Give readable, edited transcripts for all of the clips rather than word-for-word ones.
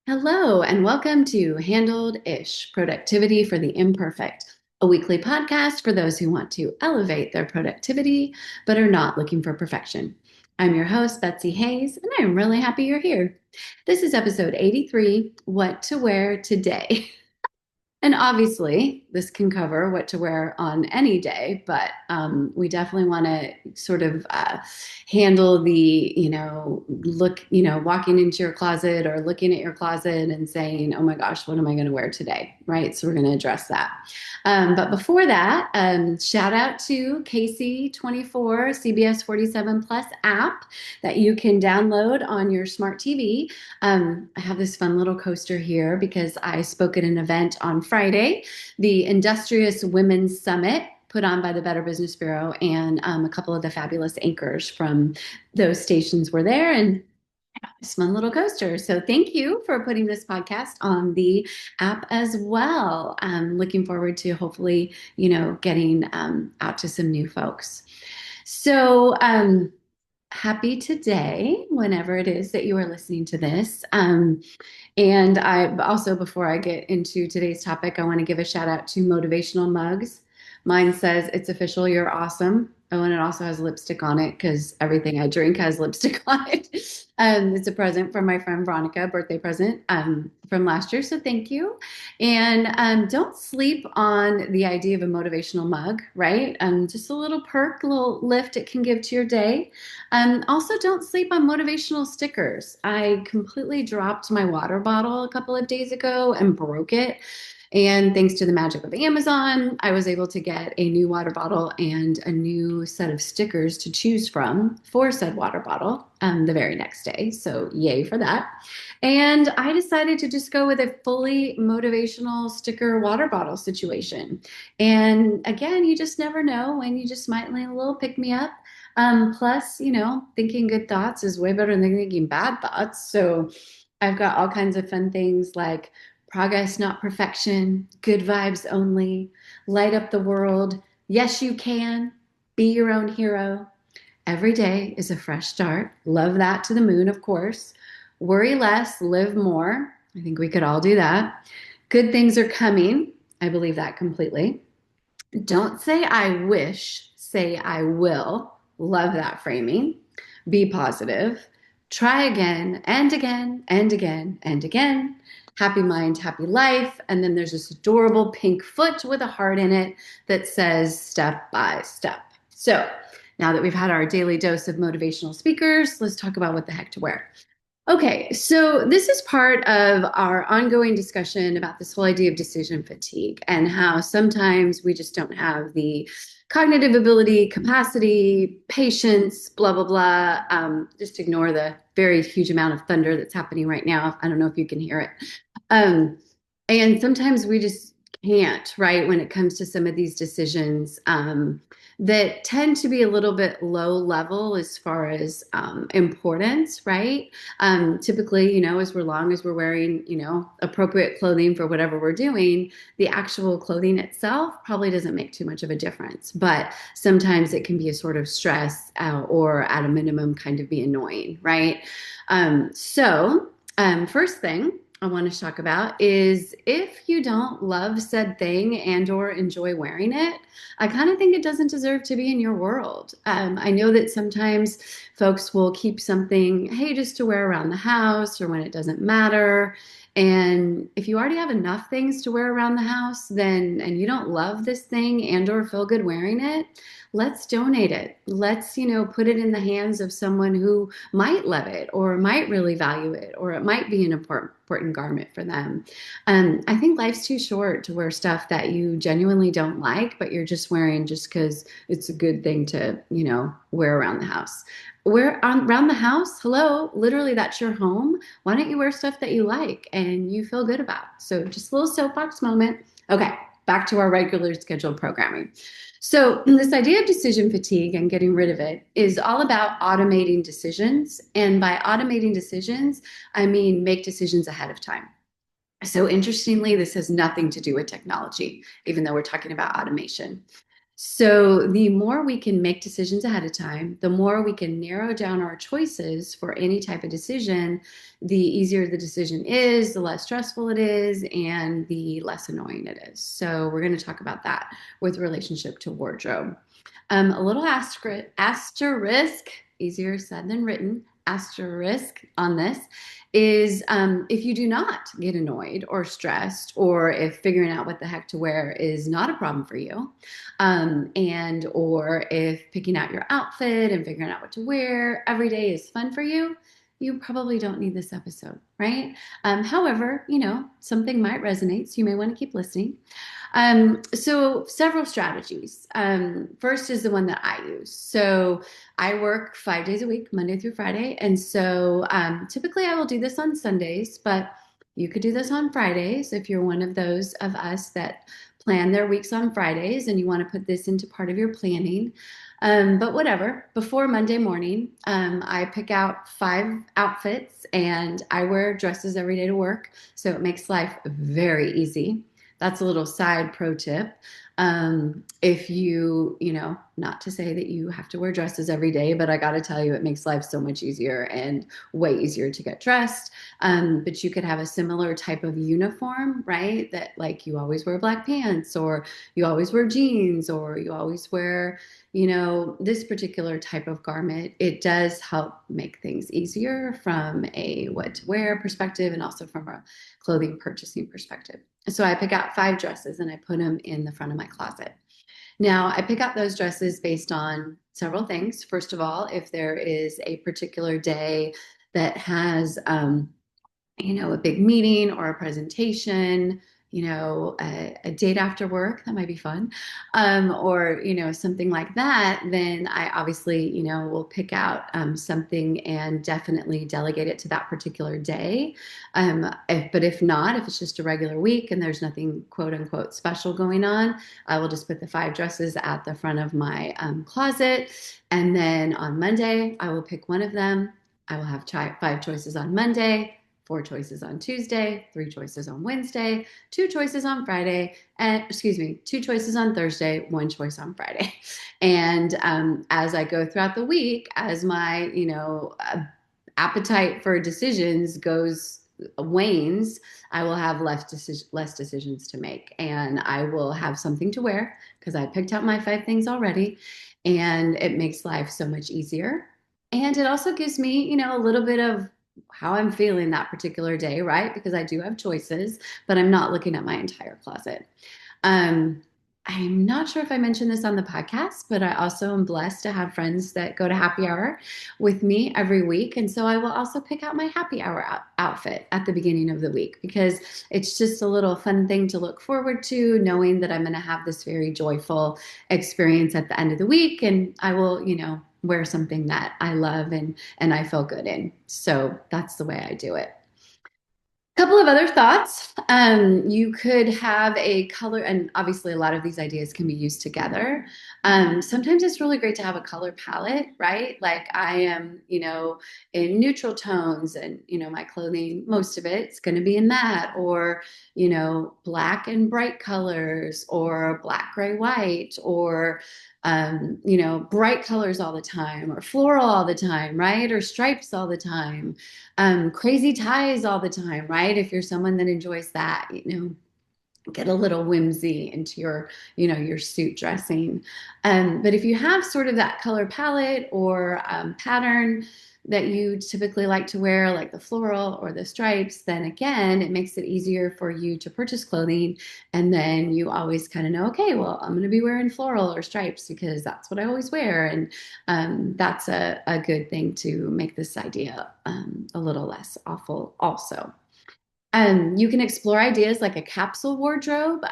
Hello, and welcome to Handled Ish Productivity for the Imperfect, a weekly podcast for those who want to elevate their productivity but are not looking for perfection. I'm your host, Betsy Hayes, and I'm really happy you're here. This is episode 83, What to Wear Today. And obviously, this can cover what to wear on any day, but we definitely want to sort of handle the, walking into your closet or looking at your closet and saying, oh my gosh, what am I going to wear today? Right. So we're going to address that. But before that, shout out to KC24 CBS 47 Plus app that you can download on your smart TV. I have this fun little coaster here because I spoke at an event on Friday, the Industrious Women's Summit put on by the Better Business Bureau, and a couple of the fabulous anchors from those stations were there, and this fun little coaster. So thank you for putting this podcast on the app as well. I'm looking forward to hopefully, getting out to some new folks. So, happy today, whenever it is that you are listening to this. And I also, before I get into today's topic, I want to give a shout out to Motivational Mugs. Mine says, "It's official, you're awesome." Oh, and it also has lipstick on it because everything I drink has lipstick on it. It's a present from my friend Veronica, birthday present from last year. So thank you. And don't sleep on the idea of a motivational mug, right? Just a little perk, a little lift it can give to your day. Also, don't sleep on motivational stickers. I completely dropped my water bottle a couple of days ago and broke it. And thanks to the magic of Amazon, I was able to get a new water bottle and a new set of stickers to choose from for said water bottle the very next day. So, yay for that. And I decided to just go with a fully motivational sticker water bottle situation. And again, you just never know when you just might need a little pick me up. Plus, thinking good thoughts is way better than thinking bad thoughts. So, I've got all kinds of fun things like progress, not perfection, good vibes only, light up the world, yes, you can, be your own hero. Every day is a fresh start. Love that to the moon, of course. Worry less, live more. I think we could all do that. Good things are coming. I believe that completely. Don't say I wish, say I will. Love that framing. Be positive. Try again and again and again and again. Happy mind, happy life. And then there's this adorable pink foot with a heart in it that says step by step. So now that we've had our daily dose of motivational speakers, let's talk about what the heck to wear. Okay, so this is part of our ongoing discussion about this whole idea of decision fatigue and how sometimes we just don't have the cognitive ability, capacity, patience, blah, blah, blah. Just ignore the very huge amount of thunder that's happening right now. I don't know if you can hear it. Um, and sometimes we just can't, right, when it comes to some of these decisions that tend to be a little bit low level as far as importance, right? Typically, as long as we're wearing, appropriate clothing for whatever we're doing, the actual clothing itself probably doesn't make too much of a difference. But sometimes it can be a sort of stress or at a minimum kind of be annoying, right? First thing I want to talk about is if you don't love said thing and or enjoy wearing it, I kind of think it doesn't deserve to be in your world. I know that sometimes folks will keep something, hey, just to wear around the house or when it doesn't matter. And if you already have enough things to wear around the house, then and you don't love this thing and or feel good wearing it, let's donate it. Let's, put it in the hands of someone who might love it or might really value it, or it might be an important garment for them. I think life's too short to wear stuff that you genuinely don't like, but you're just wearing just because it's a good thing to, wear around the house. Around the house, hello, literally that's your home. Why don't you wear stuff that you like and you feel good about? So just a little soapbox moment. Okay, back to our regular scheduled programming. So, this idea of decision fatigue and getting rid of it is all about automating decisions. And by automating decisions, I mean make decisions ahead of time. So, interestingly, this has nothing to do with technology, even though we're talking about automation. So, the more we can make decisions ahead of time, the more we can narrow down our choices for any type of decision, the easier the decision is, the less stressful it is, and the less annoying it is. So, we're going to talk about that with relationship to wardrobe. A little asterisk, easier said than written, asterisk on this is if you do not get annoyed or stressed, or if figuring out what the heck to wear is not a problem for you, and or if picking out your outfit and figuring out what to wear every day is fun for you, you probably don't need this episode, right? However, something might resonate, so you may want to keep listening. So several strategies. First is the one that I use. So I work 5 days a week, Monday through Friday. And so typically I will do this on Sundays, but you could do this on Fridays if you're one of those of us that plan their weeks on Fridays and you want to put this into part of your planning. But whatever, before Monday morning, I pick out 5 outfits and I wear dresses every day to work. So it makes life very easy. That's a little side pro tip. If not to say that you have to wear dresses every day, but I got to tell you, it makes life so much easier and way easier to get dressed. But you could have a similar type of uniform, right? That like you always wear black pants, or you always wear jeans, or you always wear, this particular type of garment. It does help make things easier from a what to wear perspective and also from a clothing purchasing perspective. So I pick out 5 dresses and I put them in the front of my closet. Now, I pick out those dresses based on several things. First of all, if there is a particular day that has, a big meeting or a presentation, a date after work, that might be fun, or, something like that, then I obviously, will pick out something and definitely delegate it to that particular day. But if not, if it's just a regular week and there's nothing quote unquote special going on, I will just put the 5 dresses at the front of my closet. And then on Monday, I will pick one of them. I will have 5 choices on Monday, 4 choices on Tuesday, 3 choices on Wednesday, 2 choices on Friday, and 2 choices on Thursday, 1 choice on Friday. And as I go throughout the week, as my, appetite for decisions goes wanes, I will have less decisions to make, and I will have something to wear because I picked out my 5 things already, and it makes life so much easier. And it also gives me, a little bit of how I'm feeling that particular day, right? Because I do have choices, but I'm not looking at my entire closet. Um, I'm not sure if I mentioned this on the podcast, but I also am blessed to have friends that go to happy hour with me every week. And so I will also pick out my happy hour outfit at the beginning of the week because it's just a little fun thing to look forward to, knowing that I'm going to have this very joyful experience at the end of the week. And I will, wear something that I love and I feel good in. So that's the way I do it. Couple of other thoughts. You could have a color, and obviously a lot of these ideas can be used together. Sometimes it's really great to have a color palette, right? Like I am, in neutral tones, and my clothing, most of it's going to be in that, or black and bright colors, or black, gray, white, or bright colors all the time, or floral all the time, right? Or stripes all the time, crazy ties all the time, right? If you're someone that enjoys that, get a little whimsy into your suit dressing. But if you have sort of that color palette or pattern that you typically like to wear, like the floral or the stripes, then again, it makes it easier for you to purchase clothing. And then you always kind of know, okay, well, I'm going to be wearing floral or stripes because that's what I always wear. And that's a good thing to make this idea a little less awful also. You can explore ideas like a capsule wardrobe.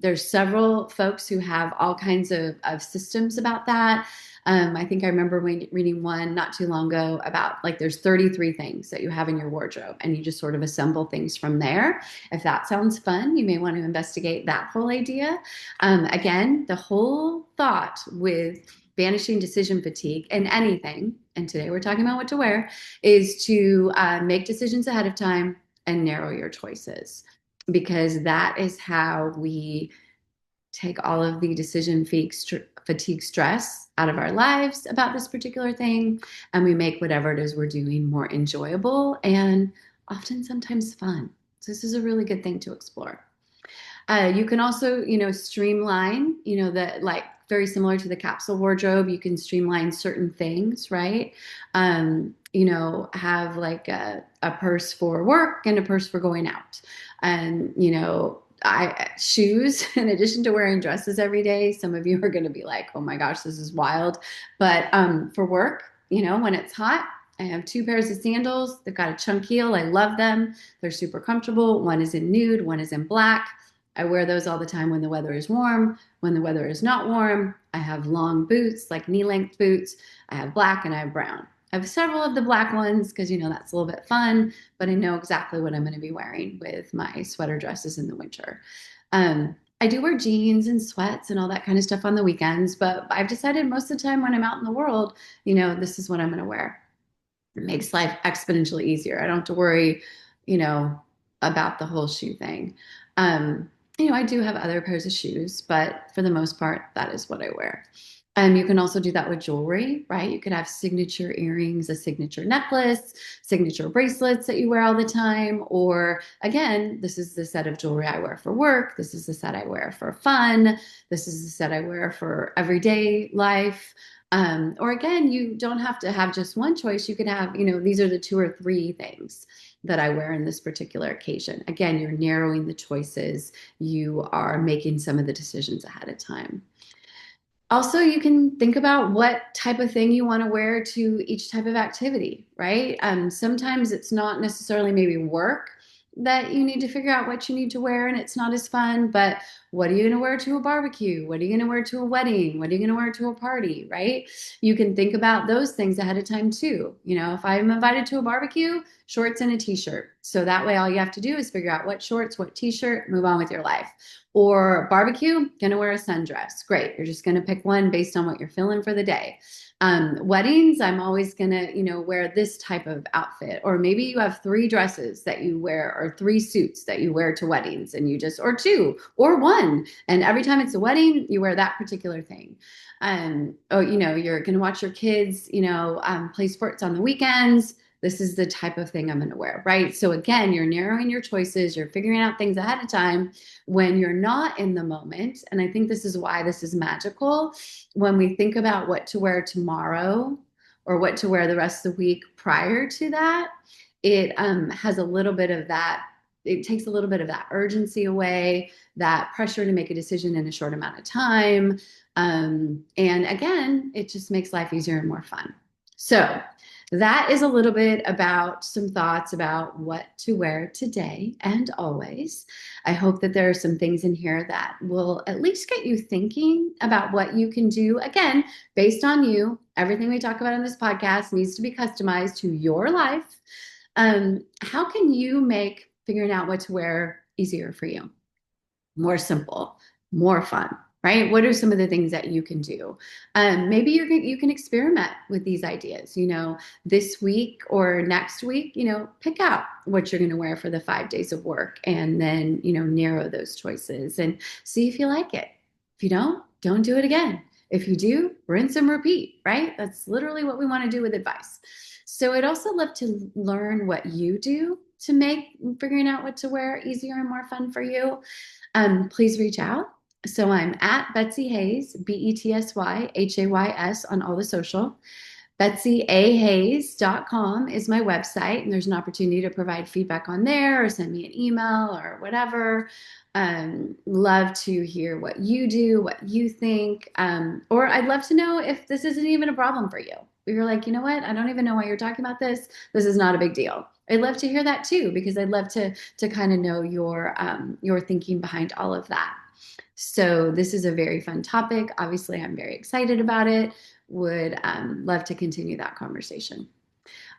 There's several folks who have all kinds of systems about that. I think I remember reading one not too long ago about like there's 33 things that you have in your wardrobe, and you just sort of assemble things from there. If that sounds fun, you may want to investigate that whole idea. Again, the whole thought with banishing decision fatigue and anything, and today we're talking about what to wear, is to make decisions ahead of time and narrow your choices, because that is how we take all of the decision fatigue stress out of our lives about this particular thing, and we make whatever it is we're doing more enjoyable and often sometimes fun. So this is a really good thing to explore. You can also, streamline, that like very similar to the capsule wardrobe, you can streamline certain things, right? Have like a purse for work and a purse for going out. And, I shoes in addition to wearing dresses every day. Some of you are going to be like, oh my gosh, this is wild. But for work, when it's hot, I have two pairs of sandals. They've got a chunk heel. I love them. They're super comfortable. One is in nude, one is in black. I wear those all the time when the weather is warm. When the weather is not warm, I have long boots, like knee-length boots. I have black and I have brown. I have several of the black ones because, that's a little bit fun, but I know exactly what I'm going to be wearing with my sweater dresses in the winter. I do wear jeans and sweats and all that kind of stuff on the weekends, but I've decided most of the time when I'm out in the world, this is what I'm going to wear. It makes life exponentially easier. I don't have to worry, about the whole shoe thing. Um, I do have other pairs of shoes, but for the most part, that is what I wear. You can also do that with jewelry, right? You could have signature earrings, a signature necklace, signature bracelets that you wear all the time. Or again, this is the set of jewelry I wear for work. This is the set I wear for fun. This is the set I wear for everyday life. Or again, you don't have to have just one choice. You could have, these are the two or three things that I wear in this particular occasion. Again, you're narrowing the choices. You are making some of the decisions ahead of time. Also, you can think about what type of thing you want to wear to each type of activity, right? Sometimes it's not necessarily maybe work that you need to figure out what you need to wear and it's not as fun, but what are you going to wear to a barbecue? What are you going to wear to a wedding? What are you going to wear to a party, right? You can think about those things ahead of time too. If I'm invited to a barbecue, shorts and a t-shirt. So that way all you have to do is figure out what shorts, what t-shirt, move on with your life. Or barbecue, gonna wear a sundress. Great. You're just gonna pick one based on what you're feeling for the day. Weddings, I'm always gonna, wear this type of outfit. Or maybe you have three dresses that you wear, or three suits that you wear to weddings, and or two, or one. And every time it's a wedding, you wear that particular thing. You're gonna watch your kids, play sports on the weekends. This is the type of thing I'm going to wear, right? So again, you're narrowing your choices, you're figuring out things ahead of time when you're not in the moment. And I think this is why this is magical. When we think about what to wear tomorrow or what to wear the rest of the week prior to that, it has a little bit of that. It takes a little bit of that urgency away, that pressure to make a decision in a short amount of time. And again, it just makes life easier and more fun. So that is a little bit about some thoughts about what to wear today and always. I hope that there are some things in here that will at least get you thinking about what you can do. Again, based on you, everything we talk about in this podcast needs to be customized to your life. How can you make figuring out what to wear easier for you? More simple, more fun, right? What are some of the things that you can do? Maybe you can experiment with these ideas, this week or next week, pick out what you're going to wear for the 5 days of work and then, narrow those choices and see if you like it. If you don't do it again. If you do, rinse and repeat, right? That's literally what we want to do with advice. So I'd also love to learn what you do to make figuring out what to wear easier and more fun for you. Please reach out. So I'm at Betsy Hays, BetsyHays on all the social. BetsyAHays.com is my website, and there's an opportunity to provide feedback on there or send me an email or whatever. Love to hear what you do, what you think, or I'd love to know if this isn't even a problem for you. You're like, you know what? I don't even know why you're talking about this. This is not a big deal. I'd love to hear that too, because I'd love to kind of know your thinking behind all of that. So this is a very fun topic. Obviously, I'm very excited about it. Would love to continue that conversation.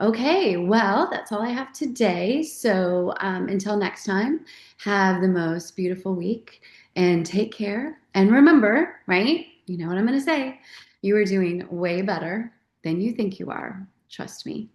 Okay, well, that's all I have today. So until next time, have the most beautiful week and take care. And remember, right? You know what I'm going to say. You are doing way better than you think you are. Trust me.